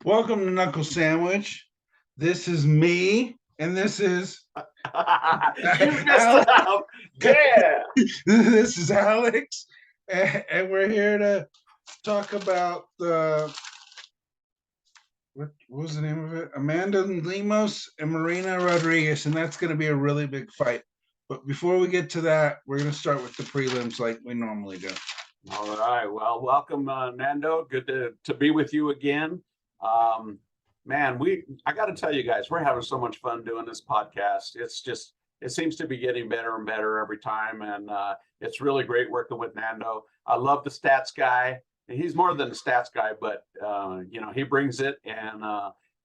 Welcome to Knuckle Sandwich. This is me, and this is You missed Alex. out. Yeah. This is Alex, and we're here to talk about what was the name of it? Amanda Lemos and Marina Rodriguez, and that's going to be a really big fight. But before we get to that, we're going to start with the prelims like we normally do. All right. Well, welcome, Nando. Good to be with you again. Man, I got to tell you guys, we're having so much fun doing this podcast. It seems to be getting better and better every time, and it's really great working with Nando. I love the stats guy. He's more than a stats guy, but he brings it and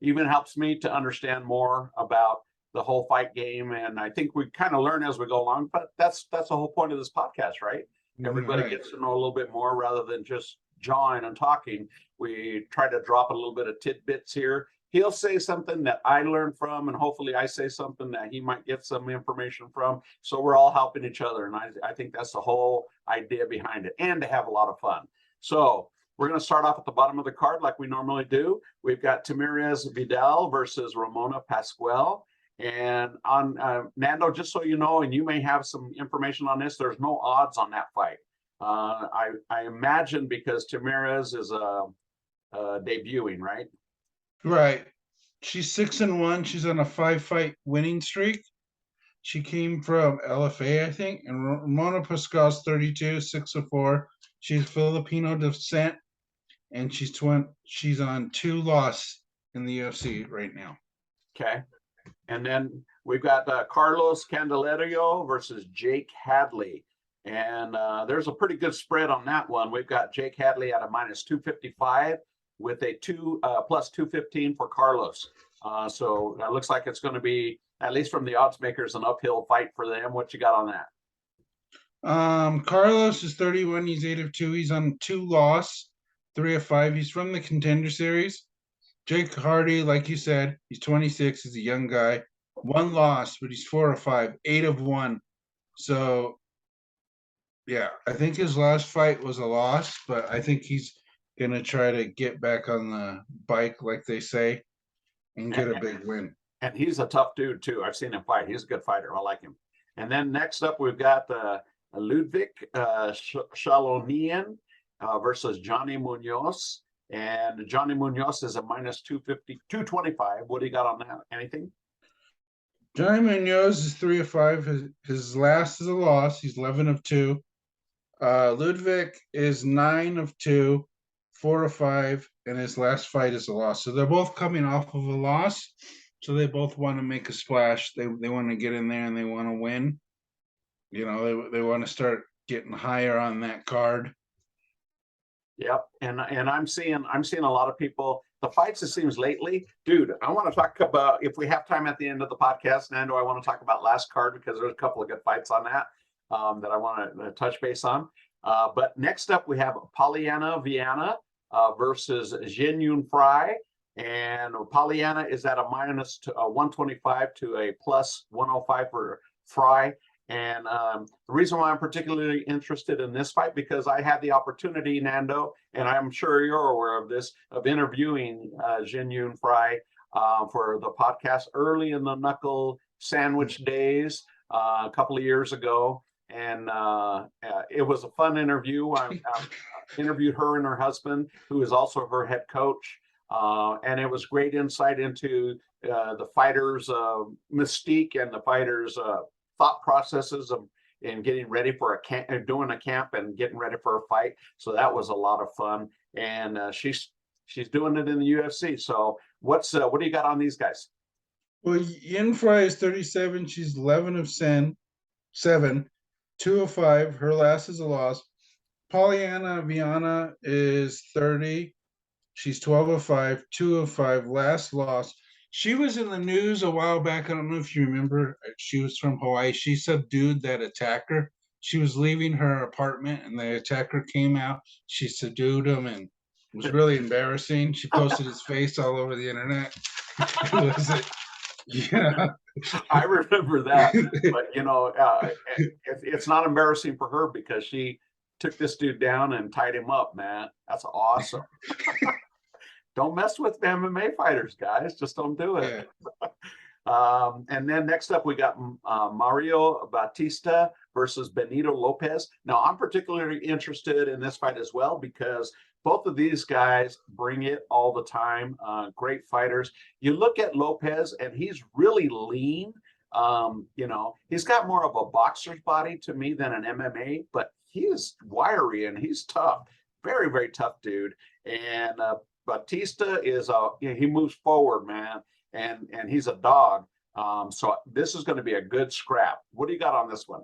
even helps me to understand more about the whole fight game. And I think we kind of learn as we go along. But that's the whole point of this podcast, right? Everybody gets to know a little bit more rather than just jawing and talking. We try to drop a little bit of tidbits here. He'll say something that I learned from, and hopefully I say something that he might get some information from. So we're all helping each other. And I think that's the whole idea behind it, and to have a lot of fun. So we're going to start off at the bottom of the card like we normally do. We've got Tamirez Vidal versus Ramona Pascual. And on Nando, just so you know, and you may have some information on this, there's no odds on that fight. I imagine because Tamirez is debuting, right? Right. She's 6-1. She's on a 5-fight winning streak. She came from LFA, I think, and Ramona Pascal's 32, 6-4. She's Filipino descent, and she's on 2 losses in the UFC right now. Okay. And then we've got Carlos Candelario versus Jake Hadley. And there's a pretty good spread on that one. We've got Jake Hadley at a -255 with a plus 215 for Carlos. So it looks like it's going to be, at least from the odds makers, an uphill fight for them. What you got on that? Carlos is 31. He's 8-2. He's on 2 losses, 3-5. He's from the Contender Series. Jake Hardy, like you said, he's 26. He's a young guy. 1 loss, but he's 4-5, 8-1. So, yeah, I think his last fight was a loss, but I think he's going to try to get back on the bike, like they say, and get a big win. And he's a tough dude, too. I've seen him fight. He's a good fighter. I like him. And then next up, we've got Ludwig Shalonian versus Johnny Munoz. And Johnny Munoz is a -250, 225. What do you got on that? Anything? Johnny Munoz is 3-5. His last is a loss. He's 11-2. Ludwig is 9-2, 4-5, and his last fight is a loss. So they're both coming off of a loss. So they both want to make a splash. They want to get in there and they want to win. You know, they want to start getting higher on that card. Yep, and I'm seeing a lot of people. The fights, it seems lately, dude. I want to talk about, if we have time at the end of the podcast, Nando. I want to talk about last card because there's a couple of good fights on that that I want to touch base on. But next up, we have Polyana Viana versus Jin Yun Fry, and Polyana is at a -125 to a +105 for Fry. And the reason why I'm particularly interested in this fight, because I had the opportunity, Nando, and I'm sure you're aware of this, of interviewing Jin Yun Fry for the podcast early in the Knuckle Sandwich days a couple of years ago. And it was a fun interview. I interviewed her and her husband, who is also her head coach. And it was great insight into the fighters' mystique and the fighters' thought processes of in getting ready for a camp, doing a camp and getting ready for a fight. So that was a lot of fun. And she's doing it in the UFC. So what do you got on these guys? Well, Yin Fry is 37. She's 11-7, 2-5. Her last is a loss. Polyana Viana is 30. She's 12-5, 2-5. Last loss. She was in the news a while back. I don't know if you remember. She was from Hawaii. She subdued that attacker. She was leaving her apartment, and the attacker came out. She subdued him, and it was really embarrassing. She posted his face all over the internet. Yeah, I remember that. But it's not embarrassing for her because she took this dude down and tied him up. Man, that's awesome. Don't mess with MMA fighters, guys. Just don't do it. Yeah. And then next up, we got Mario Batista versus Benito Lopez. Now, I'm particularly interested in this fight as well because both of these guys bring it all the time. Great fighters. You look at Lopez, and he's really lean. You know, he's got more of a boxer's body to me than an MMA, but he is wiry and he's tough. Very, very tough dude. And Batista is he moves forward, man, and he's a dog. So this is going to be a good scrap. What do you got on this one?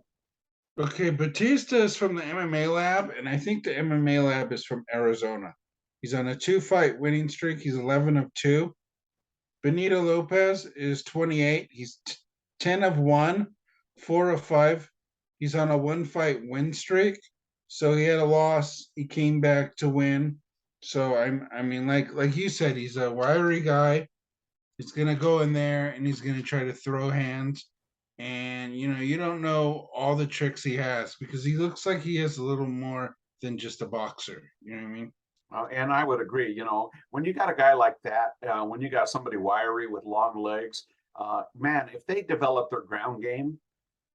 Okay, Batista is from the MMA lab, and I think the MMA lab is from Arizona. He's on a 2-fight winning streak. He's 11 of 2. Benito Lopez is 28. He's 10 of 1, 4 of 5. He's on a 1-fight win streak. So he had a loss. He came back to win. So I mean, like you said, he's a wiry guy. He's gonna go in there and he's gonna try to throw hands. And you know, you don't know all the tricks he has because he looks like he has a little more than just a boxer. You know what I mean? And I would agree. You know, when you got a guy like that, when you got somebody wiry with long legs, man, if they develop their ground game,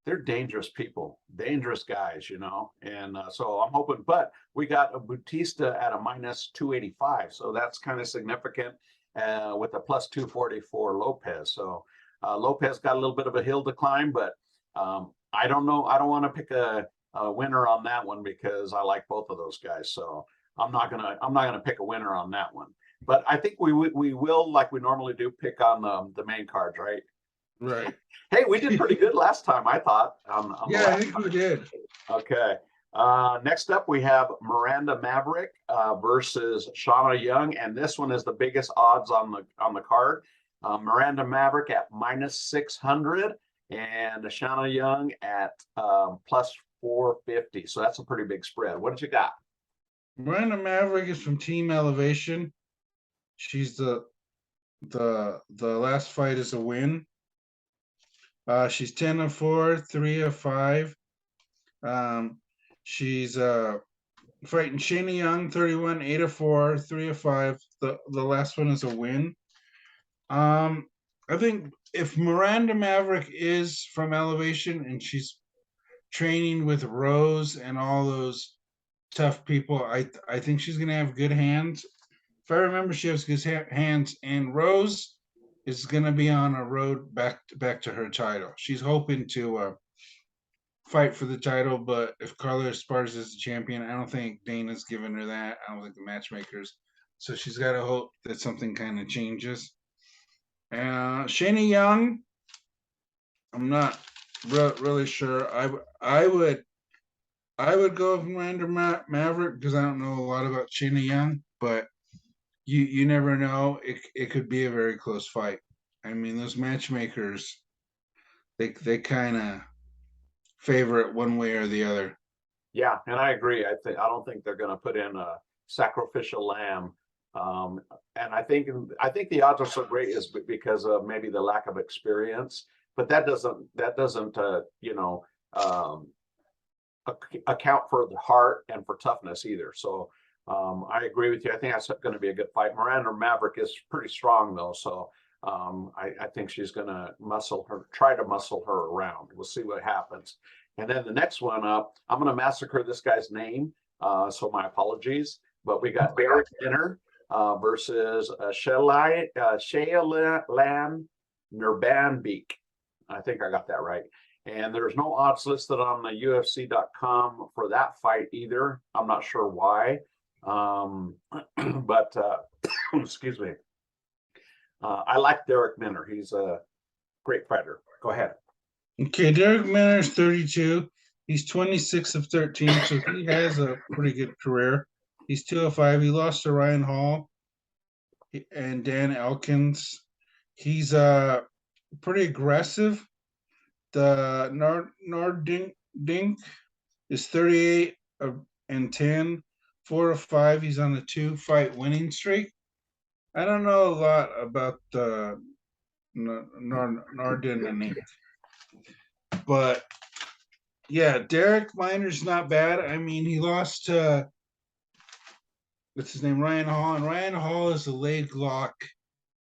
they're dangerous people, dangerous guys, you know. And so I'm hoping, but we got a Bautista at a minus 285. So that's kind of significant with a plus 244 Lopez. So Lopez got a little bit of a hill to climb, but I don't know. I don't want to pick a winner on that one because I like both of those guys. So I'm not gonna pick a winner on that one. But I think we will, like we normally do, pick on the main cards, right? Right. Hey, we did pretty good last time, I thought. Yeah, I think we did. Okay. Next up, we have Miranda Maverick versus Shauna Young, and this one is the biggest odds on the card. Miranda Maverick at minus 600, and Shauna Young at plus 450. So that's a pretty big spread. What did you got? Miranda Maverick is from Team Elevation. She's the last fight is a win. She's 10 of 4, 3 of 5. She's fighting Shayna Young, 31, 8 of 4, 3 of 5. The last one is a win. I think if Miranda Maverick is from Elevation and she's training with Rose and all those tough people, I think she's gonna have good hands. If I remember, she has good hands, and Rose is gonna be on a road back to her title. She's hoping to fight for the title, but if Carla Esparza is the champion, I don't think Dana's giving her that. I don't think the matchmakers. So she's got to hope that something kind of changes. Shayna Young, I'm not really sure. I would go with Miranda Maverick because I don't know a lot about Shayna Young, but you never know. It could be a very close fight. I mean, those matchmakers, they kind of favor it one way or the other. Yeah, and I agree. I don't think they're going to put in a sacrificial lamb. And I think the odds are so great is because of maybe the lack of experience, but that doesn't account for the heart and for toughness either. So I agree with you. I think that's going to be a good fight. Miranda Maverick is pretty strong though, so I think she's going to try to muscle her around. We'll see what happens. And then the next one up, I'm going to massacre this guy's name, so my apologies. But we got Derek Dinner versus Shayalan Nurbanbeek. I think I got that right. And there's no odds listed on the UFC.com for that fight either. I'm not sure why. But excuse me. I like Derek Minner. He's a great fighter. Go ahead. Okay, Derek Minner is 32. He's 26 of 13, so he has a pretty good career. He's 2 of 5. He lost to Ryan Hall and Dan Elkins. He's pretty aggressive. The Nordink is 38 and 10, 4 of 5. He's on a 2-fight winning streak. I don't know a lot about the Nordink, but yeah, Derek Miner's not bad. I mean, he lost to what's his name, Ryan Hall, and Ryan Hall is a leg lock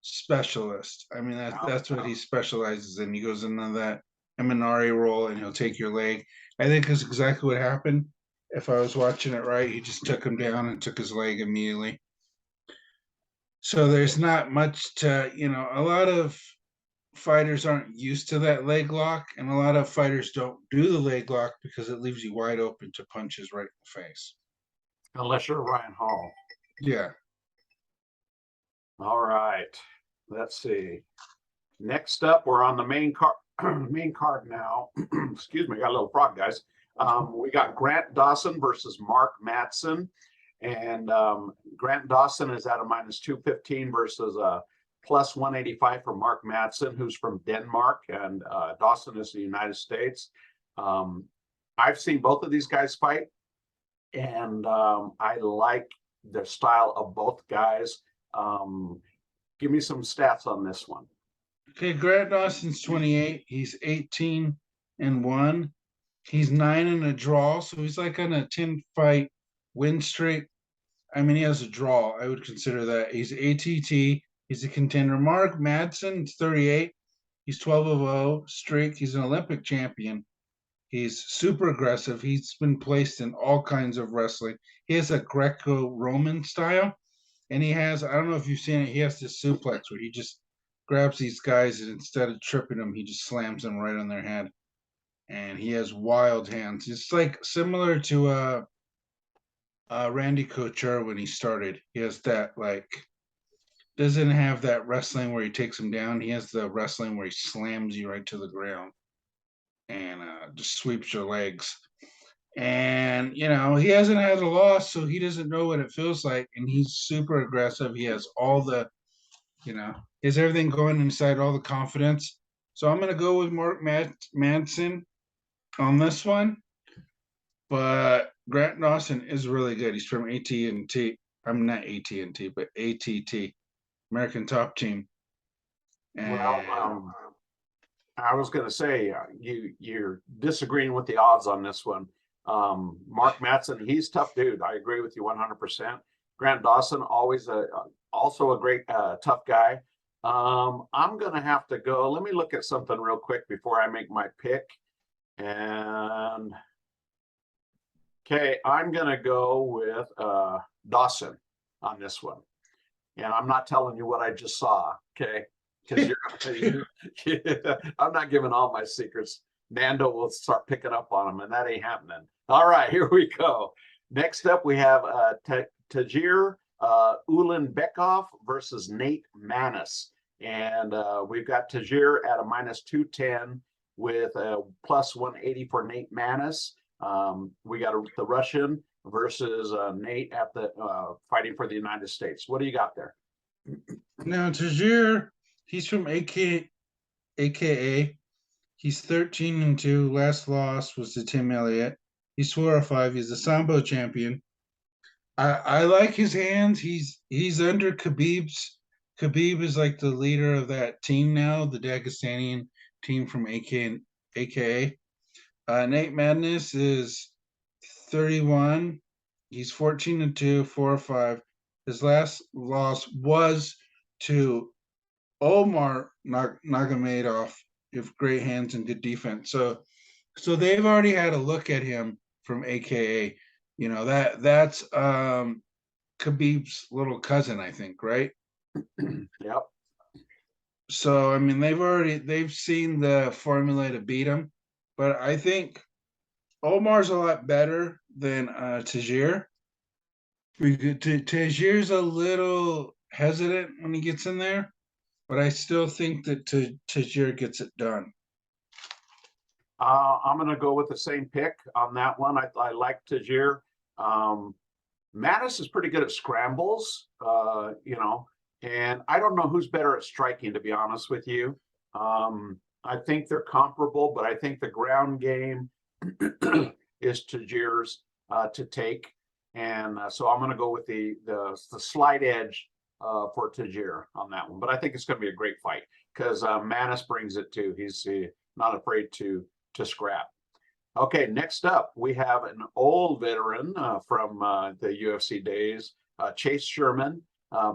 specialist. I mean, that's what he specializes in. He goes into that Eminari role, and he'll take your leg. I think that's exactly what happened. If I was watching it right, he just took him down and took his leg immediately. So there's not much to, a lot of fighters aren't used to that leg lock, and a lot of fighters don't do the leg lock because it leaves you wide open to punches right in the face. Unless you're Ryan Hall. Yeah. All right. Let's see. Next up, we're on the main card. Main card now. Excuse me, I got a little frog, guys. We got Grant Dawson versus Mark Madsen, and Grant Dawson is at a -215 versus +185 for Mark Madsen, who's from Denmark, and Dawson is the United States. I've seen both of these guys fight, and I like the style of both guys. Give me some stats on this one. Okay, Grant Dawson's 28. He's 18-1. He's 9 in a draw, so he's like on a 10-fight win streak. I mean, he has a draw. I would consider that. He's ATT. He's a contender. Mark Madsen, 38. He's 12-0 streak. He's an Olympic champion. He's super aggressive. He's been placed in all kinds of wrestling. He has a Greco-Roman style, and he has, I don't know if you've seen it, he has this suplex where he just grabs these guys, and instead of tripping them, he just slams them right on their head. And he has wild hands. It's like similar to Randy Couture when he started. He has that, like, doesn't have that wrestling where he takes him down. He has the wrestling where he slams you right to the ground and just sweeps your legs. And, he hasn't had a loss, so he doesn't know what it feels like. And he's super aggressive. He has all the, he has everything going inside, all the confidence. So I'm going to go with Mark Madsen on this one. But Grant Dawson is really good. He's from AT&T. I'm not AT&T, but ATT, American Top Team. And well, I was going to say you're disagreeing with the odds on this one. Mark Madsen, he's tough dude. I agree with you 100%. Grant Dawson, always also a great tough guy. I'm going to have to go. Let me look at something real quick before I make my pick. And okay, I'm going to go with Dawson on this one. And I'm not telling you what I just saw, okay? Because I'm not giving all my secrets. Nando will start picking up on them, and that ain't happening. All right, here we go. Next up, we have Tajir Ulanbekov versus Nate Manis. And we've got Tajir at a -210 with a +180 for Nate Manis. We got the Russian versus Nate at the fighting for the United States. What do you got there? Now, Tajir, he's from AKA. He's 13-2. Last loss was to Tim Elliott. He's 4-5. He's the Sambo champion. I like his hands. He's under Khabib's. Khabib is like the leader of that team now, the Dagestanian team from AKA. Nate Madness is 31. He's 14-2, 4-5. His last loss was to Omar Nurmagomedov, with great hands and good defense. So they've already had a look at him from AKA. That's Khabib's little cousin, I think, right? Yep. So I mean, they've seen the formula to beat him, but I think Omar's a lot better than Tajir. Tajir's a little hesitant when he gets in there, but I still think that Tajir gets it done. I'm going to go with the same pick on that one. I like Tajir. Mattis is pretty good at scrambles, and I don't know who's better at striking, to be honest with you. I think they're comparable, but I think the ground game is Tajir's to take. And so I'm going to go with the slight edge for Tajir on that one. But I think it's going to be a great fight because Manis brings it too. He's not afraid to scrap. Okay, next up, we have an old veteran from the UFC days, Chase Sherman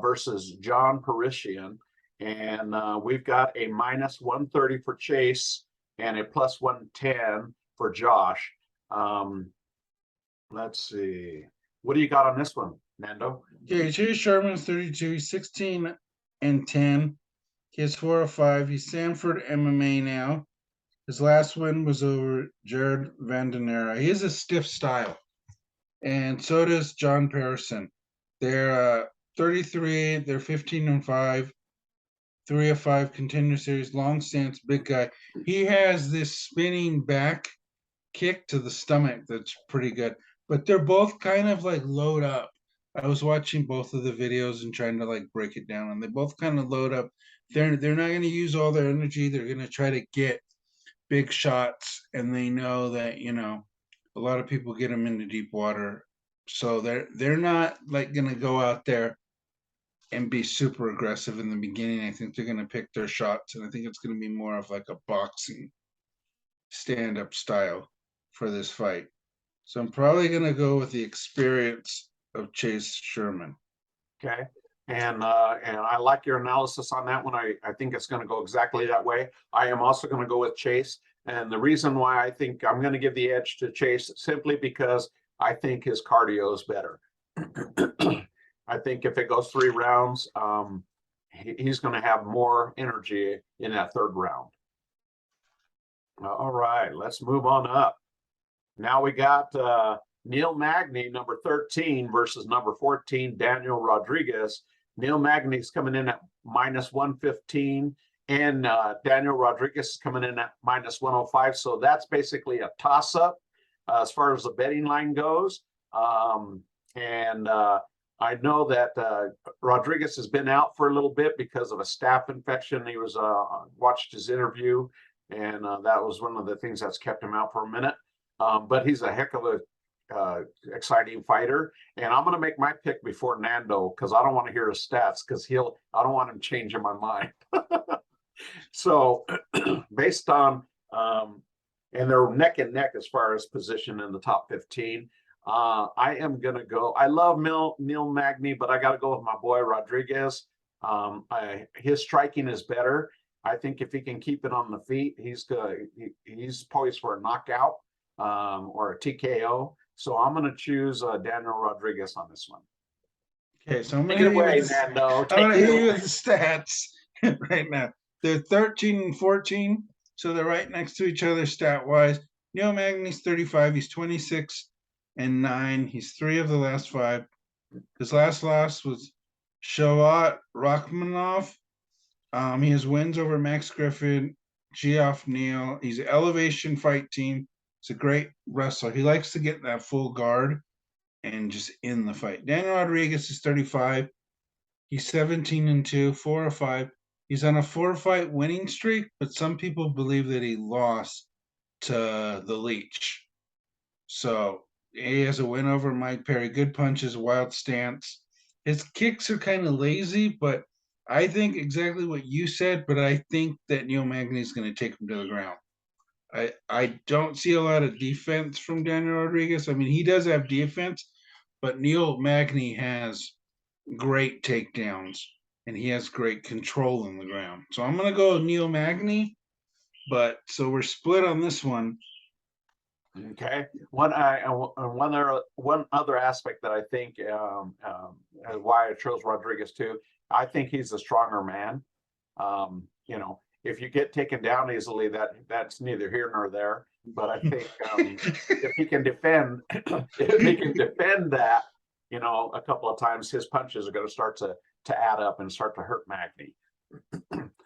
versus John Parisian. And we've got a minus 130 for Chase and a plus 110 for Josh. Let's see. What do you got on this one, Nando? Okay, Chase Sherman's 32. He's 16-10. He has 405. He's Sanford MMA now. His last win was over Jared Vandenera. He has a stiff style, and so does John Parison. They're 33. They're 15-5. 3 of 5 contender series, long stance, big guy. He has this spinning back kick to the stomach that's pretty good. But they're both kind of like load up. I was watching both of the videos and trying to like break it down, and they both kind of load up. They're not going to use all their energy. They're going to try to get big shots, and they know that a lot of people get them into deep water, so they're not like going to go out there and be super aggressive in the beginning. I think they're going to pick their shots, and I think it's going to be more of like a boxing stand-up style for this fight. So I'm probably going to go with the experience of Chase Sherman. Okay. And I like your analysis on that one. I think it's going to go exactly that way. I am also going to go with Chase. And the reason why I think I'm going to give the edge to Chase simply because I think his cardio is better. I think if it goes 3 rounds, he's going to have more energy in that 3rd round. All right, let's move on up. Now we got Neil Magny, number 13 versus number 14, Daniel Rodriguez. Neil Magny's coming in at minus 115, and Daniel Rodriguez is coming in at minus 105. So that's basically a toss-up as far as the betting line goes. I know that Rodriguez has been out for a little bit because of a staph infection. He was watched his interview, and that was one of the things that's kept him out for a minute. But he's a heck of a exciting fighter, and I'm going to make my pick before Nando because I don't want to hear his stats because I don't want him changing my mind. So based on and they're neck and neck as far as position in the top 15. I am going to go. I love Neil Magny, but I got to go with my boy Rodriguez. His striking is better. I think if he can keep it on the feet, he's good. He's poised for a knockout or a TKO. So I'm going to choose Daniel Rodriguez on this one. Okay, so I'm going to hit you with the stats right now. They're 13-14, so they're right next to each other stat-wise. Neil Magny's 35. He's 26-9. He's 3 of the last 5. His last loss was Shawat Rachmanov. He has wins over Max Griffin, Geoff Neal. He's an elevation fight team. He's a great wrestler. He likes to get that full guard and just in the fight. Daniel Rodriguez is 35. He's 17-2, 4 of 5. He's on a 4-fight winning streak, but some people believe that he lost to the Leech. So he has a win over Mike Perry. Good punches, wild stance. His kicks are kind of lazy, but I think exactly what you said, but I think that Neil Magny is going to take him to the ground. I don't see a lot of defense from Daniel Rodriguez. I mean, he does have defense, but Neil Magny has great takedowns, and he has great control in the ground. So I'm going to go Neil Magny, but so we're split on this one. Okay. One other aspect that I think why I chose Rodriguez too, I think he's a stronger man. If you get taken down easily, that's neither here nor there. But I think if he can defend, that, a couple of times, his punches are going to start to add up and start to hurt Magny.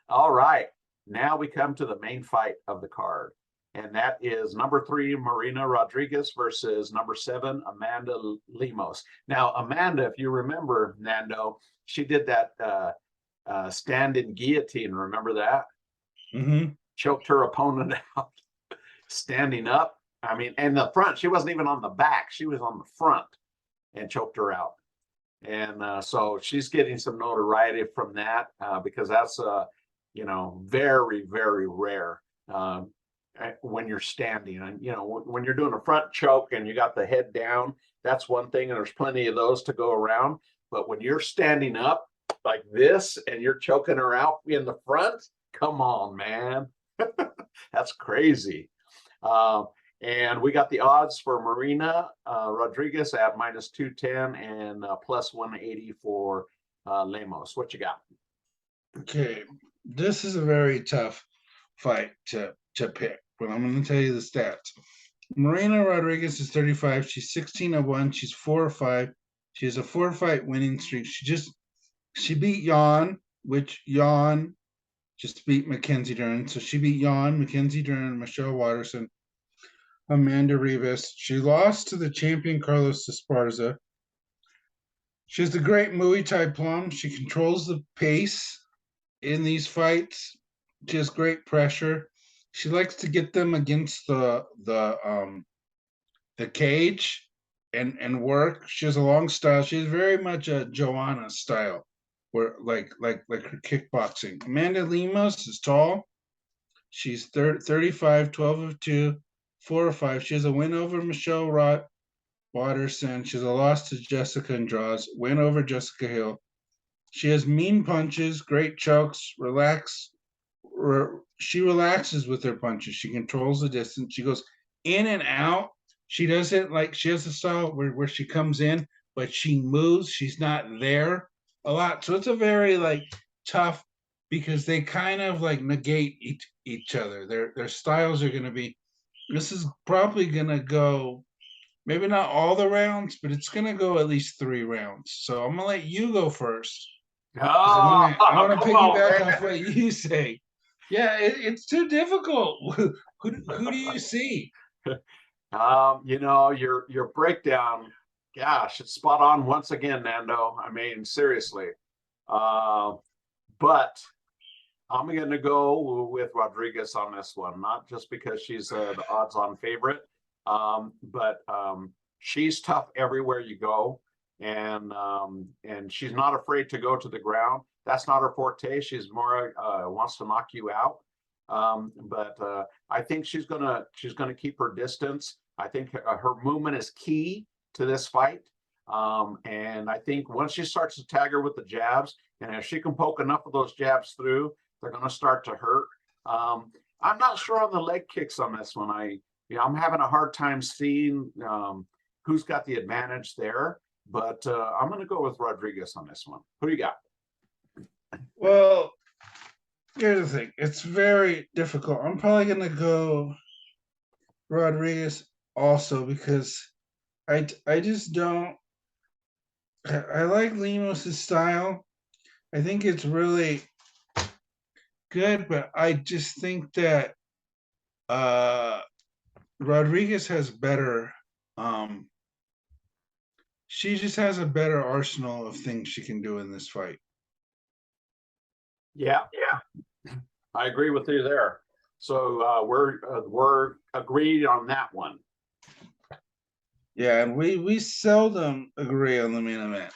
All right, now we come to the main fight of the card, and that is number 3 Marina Rodriguez versus number 7 Amanda Lemos. Now, Amanda, if you remember, Nando, she did that stand-in guillotine. Remember that? Mm-hmm. Choked her opponent out standing up. I mean, and the front, she wasn't even on the back. She was on the front and choked her out. And so she's getting some notoriety from that because that's, very, very rare when you're standing. And, when you're doing a front choke and you got the head down, that's one thing. And there's plenty of those to go around. but when you're standing up like this and you're choking her out in the front, come on, man. That's crazy. And we got the odds for Marina Rodriguez at -210 and +180 for Lemos. What you got? Okay, this is a very tough fight to pick, but I'm going to tell you the stats. Marina Rodriguez is 35. She's 16-1. She's 4-5. She has a 4-fight winning streak. She beat Jan, which Jan just beat Mackenzie Dern. So she beat Jan, Mackenzie Dern, Michelle Watterson, Amanda Rivas. She lost to the champion Carlos Esparza. She has a great Muay Thai plum. She controls the pace in these fights. She has great pressure. She likes to get them against the cage and work. She has a long style. She has very much a Joanna style, where like her kickboxing. Amanda Lemos is tall. She's 35, 12-2, 4-5. She has a win over Michelle Watterson. She has a loss to Jessica Andrade, win over Jessica Hill. She has mean punches, great chokes, she relaxes with her punches. She controls the distance. She goes in and out. She doesn't she has a style where she comes in, but she moves. She's not there a lot. So it's a very tough, because they kind of negate each other. Their styles are going to be, this is probably going to go, maybe not all the rounds, but it's going to go at least 3 rounds. So I'm going to let you go first. I want to piggyback off what you say. Yeah, it's too difficult. Who do you see? Your breakdown, gosh, it's spot on once again, Nando. I mean, seriously. But I'm going to go with Rodriguez on this one, not just because she's the odds-on favorite, but she's tough everywhere you go, and she's not afraid to go to the ground. That's not her forte. She's more wants to knock you out. But I think she's gonna keep her distance. I think her movement is key to this fight. And I think once she starts to tag her with the jabs, and if she can poke enough of those jabs through, they're going to start to hurt. I'm not sure on the leg kicks on this one. I'm having a hard time seeing who's got the advantage there. But I'm going to go with Rodriguez on this one. Who do you got? Well, here's the thing. It's very difficult. I'm probably going to go Rodriguez also, because I just don't. I like Lemos' style. I think it's really good, but I just think that Rodriguez has better. She just has a better arsenal of things she can do in this fight. Yeah, I agree with you there. So we're agreed on that one. Yeah, and we seldom agree on the main event.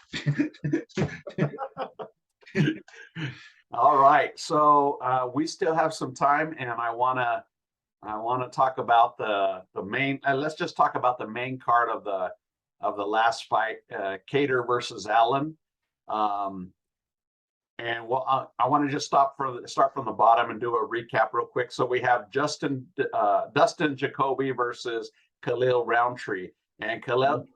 All right, so we still have some time, and I want to talk about the main. Let's just talk about the main card of the last fight, Kattar versus Allen. And I want to just start from the bottom and do a recap real quick. So we have Dustin Jacoby versus Khalil Roundtree, and Khalil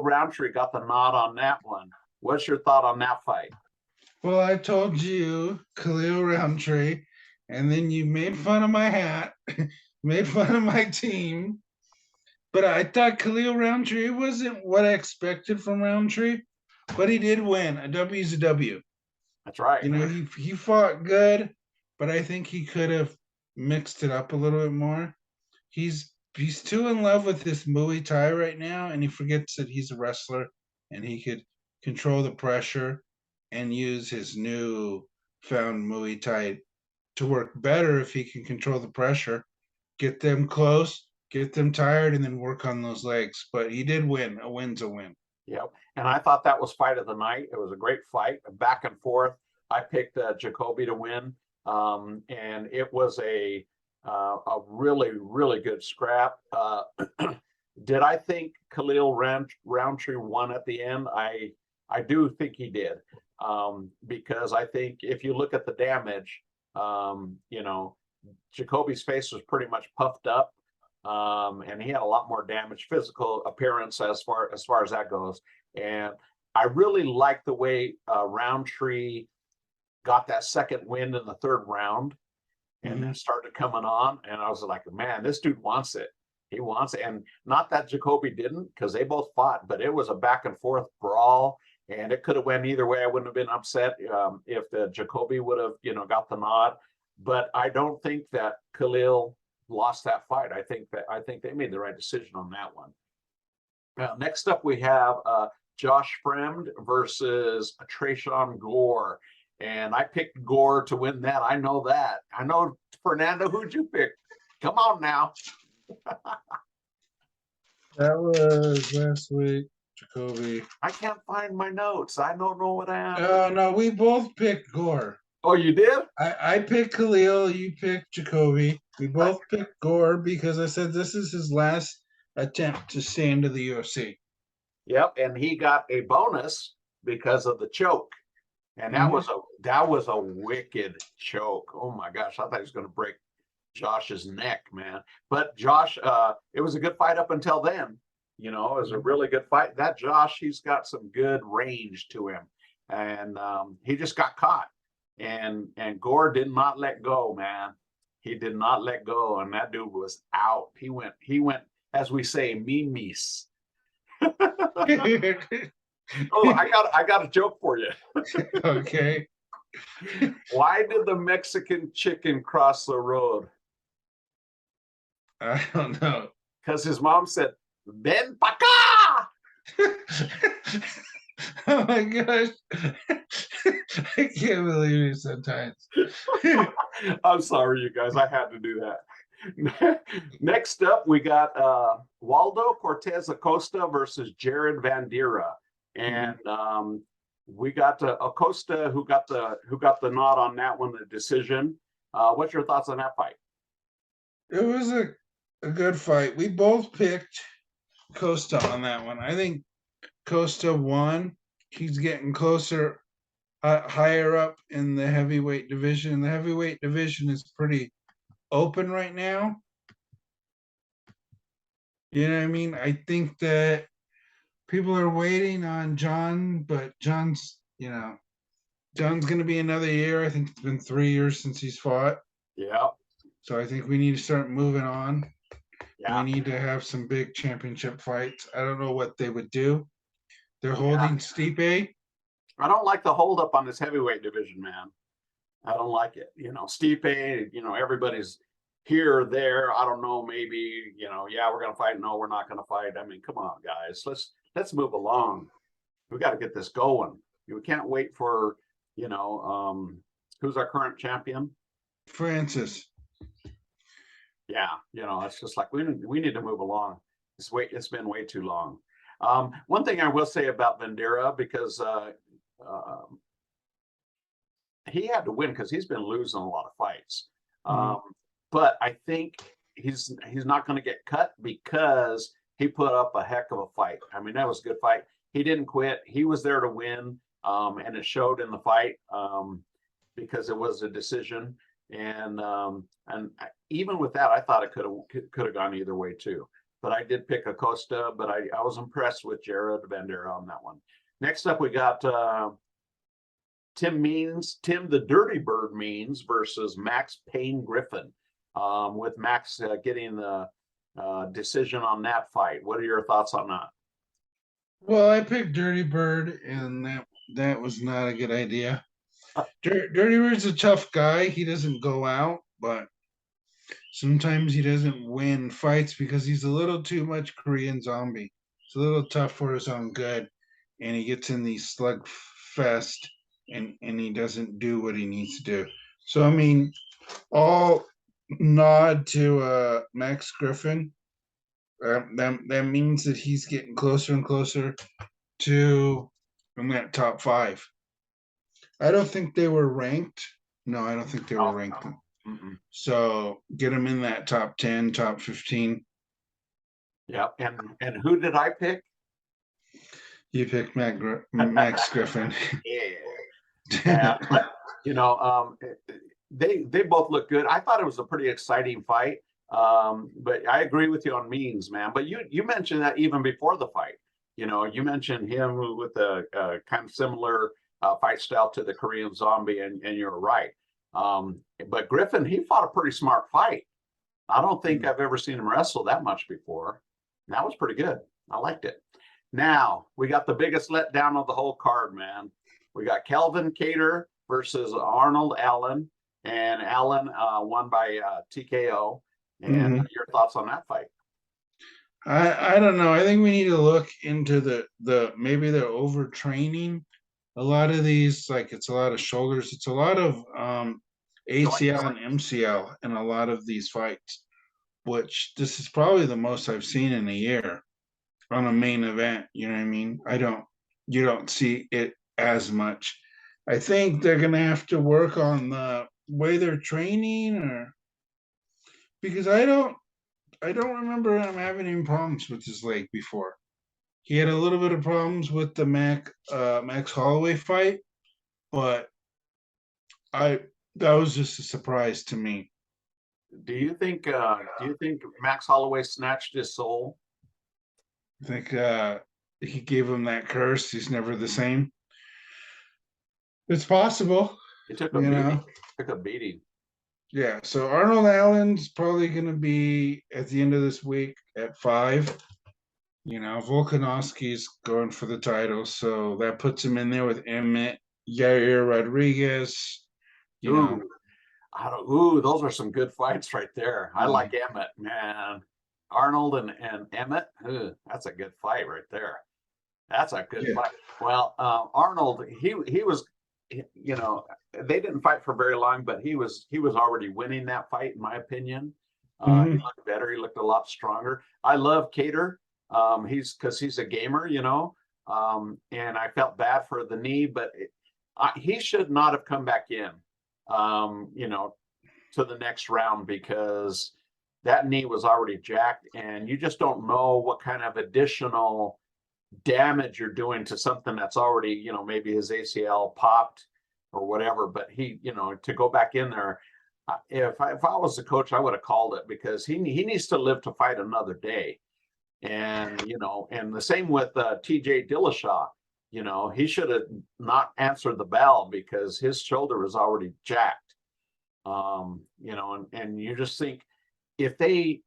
Roundtree got the nod on that one. What's your thought on that fight? Well, I told you Khalil Roundtree, and then you made fun of my hat, made fun of my team. But I thought Khalil Roundtree wasn't what I expected from Roundtree, but he did win. A W is a W. That's right. He fought good, but I think he could have mixed it up a little bit more. He's too in love with this Muay Thai right now, and he forgets that he's a wrestler and he could control the pressure and use his new found Muay Thai to work better if he can control the pressure, get them close, get them tired, and then work on those legs. But he did win. A win's a win. Yep. And I thought that was fight of the night. It was a great fight, back and forth. I picked Jacoby to win, and it was a really, really good scrap. Did I think Khalil Roundtree won at the end? I do think he did. Because I think if you look at the damage, Jacoby's face was pretty much puffed up. And he had a lot more damage, physical appearance as far as that goes. And I really like the way Roundtree got that second win in the third round and then started coming on. And I was like, man, this dude wants it. He wants it. And not that Jacoby didn't, because they both fought, but it was a back and forth brawl. And it could have went either way. I wouldn't have been upset if the Jacoby would have, got the nod. But I don't think that Khalil lost that fight. I think they made the right decision on that one. Next up, we have Josh Fremd versus Trayshawn Gore. And I picked Gore to win that. I know that. I know, Fernando, who'd you pick? Come on now. That was last week, Jacoby. I can't find my notes. I don't know what I am. Oh, no, we both picked Gore. Oh, you did? I picked Khalil, you picked Jacoby. We both picked Gore because I said this is his last attempt to stay into the UFC. Yep, and he got a bonus because of the choke. And that was a wicked choke. Oh my gosh, I thought he was going to break Josh's neck, man. But Josh, it was a good fight up until then. It was a really good fight. That Josh, he's got some good range to him. And he just got caught. And Gore did not let go, man. He did not let go. And that dude was out. He went, as we say, memes. Oh, I got a joke for you. Okay. Why did the Mexican chicken cross the road? I don't know. Because his mom said, "Ven pa' acá!" Oh my gosh. I can't believe it sometimes. I'm sorry, you guys. I had to do that. Next up, we got Waldo Cortez Acosta versus Jared Vandera. And we got Acosta who got the nod on that one, the decision. What's your thoughts on that fight? It was a good fight. We both picked Costa on that one. I think Costa won. He's getting closer, higher up in the heavyweight division. The heavyweight division is pretty open right now. You know what I mean? I think that people are waiting on John, but John's going to be another year. I think it's been 3 years since he's fought. Yeah. So I think we need to start moving on. Yeah. We need to have some big championship fights. I don't know what they would do. They're holding Stipe. I don't like the holdup on this heavyweight division, man. I don't like it. Stipe, everybody's here or there. I don't know, maybe, we're going to fight. No, we're not going to fight. I mean, come on, guys. Let's move along. We got to get this going. We can't wait for, who's our current champion? Francis. Yeah, it's just like we need to move along. It's been way too long. One thing I will say about Vandera, because he had to win because he's been losing a lot of fights. But I think he's not going to get cut because he put up a heck of a fight. I mean, that was a good fight. He didn't quit. He was there to win, and it showed in the fight because it was a decision. And even with that, I thought it could have gone either way too. But I did pick Acosta, but I was impressed with Jared Vandera on that one. Next up, we got Tim the Dirty Bird Means versus Max Payne Griffin. With Max getting the decision on that fight. What are your thoughts on that? Well, I picked Dirty Bird, and that was not a good idea. Dirty Bird's a tough guy. He doesn't go out, but sometimes he doesn't win fights because he's a little too much Korean Zombie. It's a little tough for his own good, and he gets in these slugfest, and he doesn't do what he needs to do. So, I mean, all nod to Max Griffin. That means that he's getting closer and closer to in that top 5. I don't think they were ranked. No, I don't think they were ranked. No. So get him in that top 10, top 15. Yeah. And who did I pick? You picked Max Griffin. Yeah. But they both look good. I thought it was a pretty exciting fight. But I agree with you on Means, man. But you mentioned that even before the fight. You mentioned him with a kind of similar fight style to the Korean Zombie, and you're right. But Griffin, he fought a pretty smart fight. I don't think I've ever seen him wrestle that much before. That was pretty good. I liked it. Now we got the biggest letdown of the whole card, man. We got Kelvin Cater versus Arnold Allen, and Allen won by TKO. And your thoughts on that fight? I don't know. I think we need to look into the maybe they're overtraining. A lot of these, like it's a lot of shoulders, it's a lot of ACL and MCL in a lot of these fights, which this is probably the most I've seen in a year on a main event. You know what I mean? You don't see it as much. I think they're gonna have to work on the way they're training, or because I don't remember him having any problems with his leg before. He had a little bit of problems with the Max Holloway fight, but that was just a surprise to me. Do you think Max Holloway snatched his soul? I think he gave him that curse. He's never the same. It's possible. He took a beating. Took a beating. Yeah. So Arnold Allen's probably going to be at the end of this week at 5. Volkanovski's going for the title, so that puts him in there with Emmett, Yair Rodriguez. Ooh, those are some good fights right there. I like Emmett, man. Arnold and Emmett, that's a good fight right there. That's a good fight. Well, Arnold, he was, they didn't fight for very long, but he was already winning that fight, in my opinion. He looked better. He looked a lot stronger. I love Cater. He's a gamer, and I felt bad for the knee, but he should not have come back in, to the next round, because that knee was already jacked, and you just don't know what kind of additional damage you're doing to something that's already, maybe his ACL popped or whatever. But he, to go back in there, if I was the coach, I would have called it, because he needs to live to fight another day. And and the same with TJ Dillashaw. He should have not answered the bell, because his shoulder was already jacked. And you just think, if they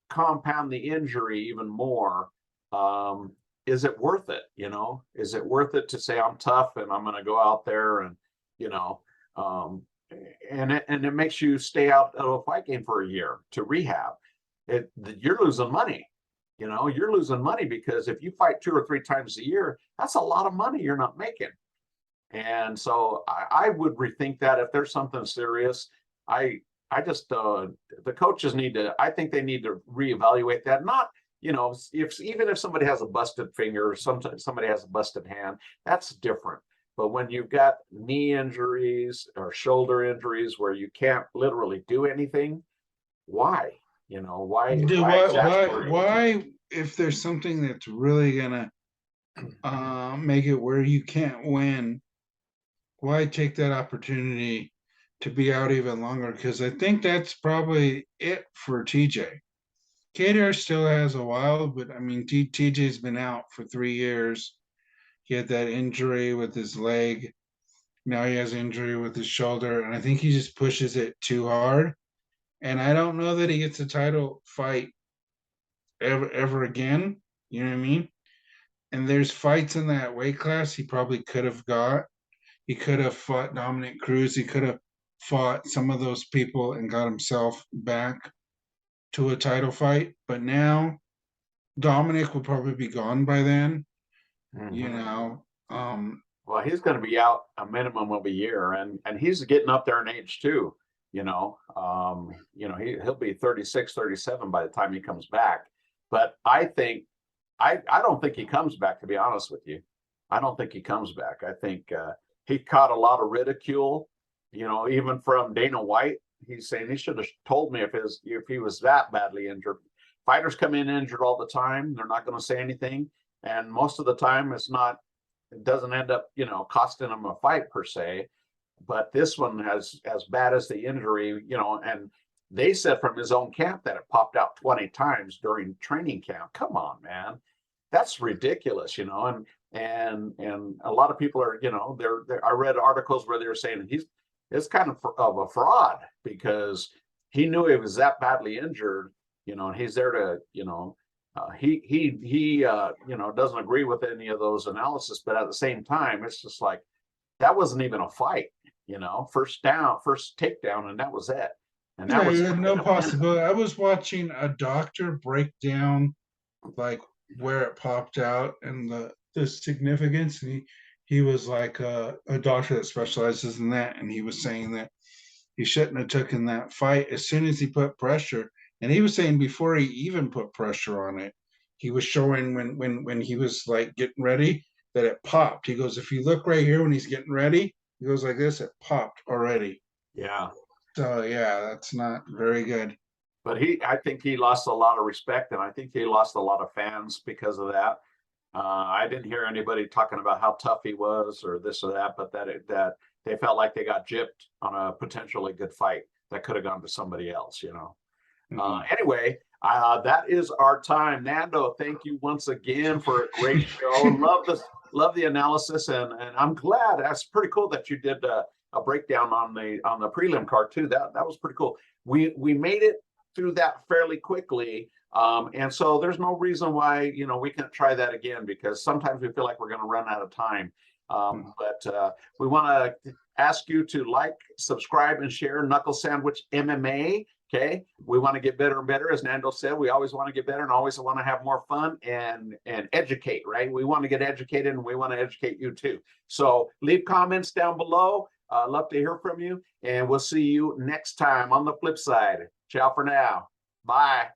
compound the injury even more, is it worth it? Is it worth it to say, I'm tough and I'm going to go out there and, and it makes you stay out of a fight game for a year to rehab. You're losing money. You're losing money, because if you fight 2 or 3 times a year, that's a lot of money you're not making. And so I would rethink that. If there's something serious, I just the coaches I think they need to reevaluate that. Not, even if somebody has a busted finger, or somebody has a busted hand, that's different. But when you've got knee injuries or shoulder injuries where you can't literally do anything, why? Why, if there's something that's really gonna make it where you can't win, why take that opportunity to be out even longer? Because I think that's probably it for TJ. Cater still has a while, but I mean, TJ's been out for 3 years. He had that injury with his leg. Now he has injury with his shoulder, and I think he just pushes it too hard. And I don't know that he gets a title fight ever again. You know what I mean? And there's fights in that weight class he probably could have got. He could have fought Dominic Cruz. He could have fought some of those people and got himself back to a title fight. But now Dominic will probably be gone by then. Well, he's going to be out a minimum of a year, and he's getting up there in age too. He'll be 36, 37 by the time he comes back. But I think I don't think he comes back, to be honest with you. I don't think he comes back. I think he caught a lot of ridicule, even from Dana White. He's saying he should have told me if he was that badly injured. Fighters come in injured all the time. They're not going to say anything. and most of the time it doesn't end up, costing him a fight per se. But this one has, as bad as the injury, and they said from his own camp that it popped out 20 times during training camp. Come on, man. That's ridiculous, and a lot of people are, I read articles where they were saying it's kind of a fraud because he knew he was that badly injured, and he's there to, he doesn't agree with any of those analysis, but at the same time, it's just like, that wasn't even a fight, first takedown, and that was it. And that was you had no possibility. I was watching a doctor break down like where it popped out and the significance, and he was like a doctor that specializes in that, and he was saying that he shouldn't have taken that fight as soon as he put pressure. And he was saying before he even put pressure on it, he was showing when he was like getting ready that it popped. He goes, if you look right here when he's getting ready, he goes like this, it popped already. Yeah. So yeah, that's not very good. But I think he lost a lot of respect, and I think he lost a lot of fans because of that. I didn't hear anybody talking about how tough he was or this or that, but that they felt like they got gypped on a potentially good fight that could have gone to somebody else, Anyway, that is our time. Nando, thank you once again for a great show. Love the analysis, and I'm glad. That's pretty cool that you did a breakdown on the prelim card too. That was pretty cool. We made it through that fairly quickly. And so there's no reason why, we can't try that again, because sometimes we feel like we're going to run out of time. But we want to ask you to like, subscribe, and share Knuckle Sandwich MMA. Okay. We want to get better and better. As Nando said, we always want to get better and always want to have more fun and educate, right? We want to get educated, and we want to educate you too. So leave comments down below. Love to hear from you, and we'll see you next time on the flip side. Ciao for now. Bye.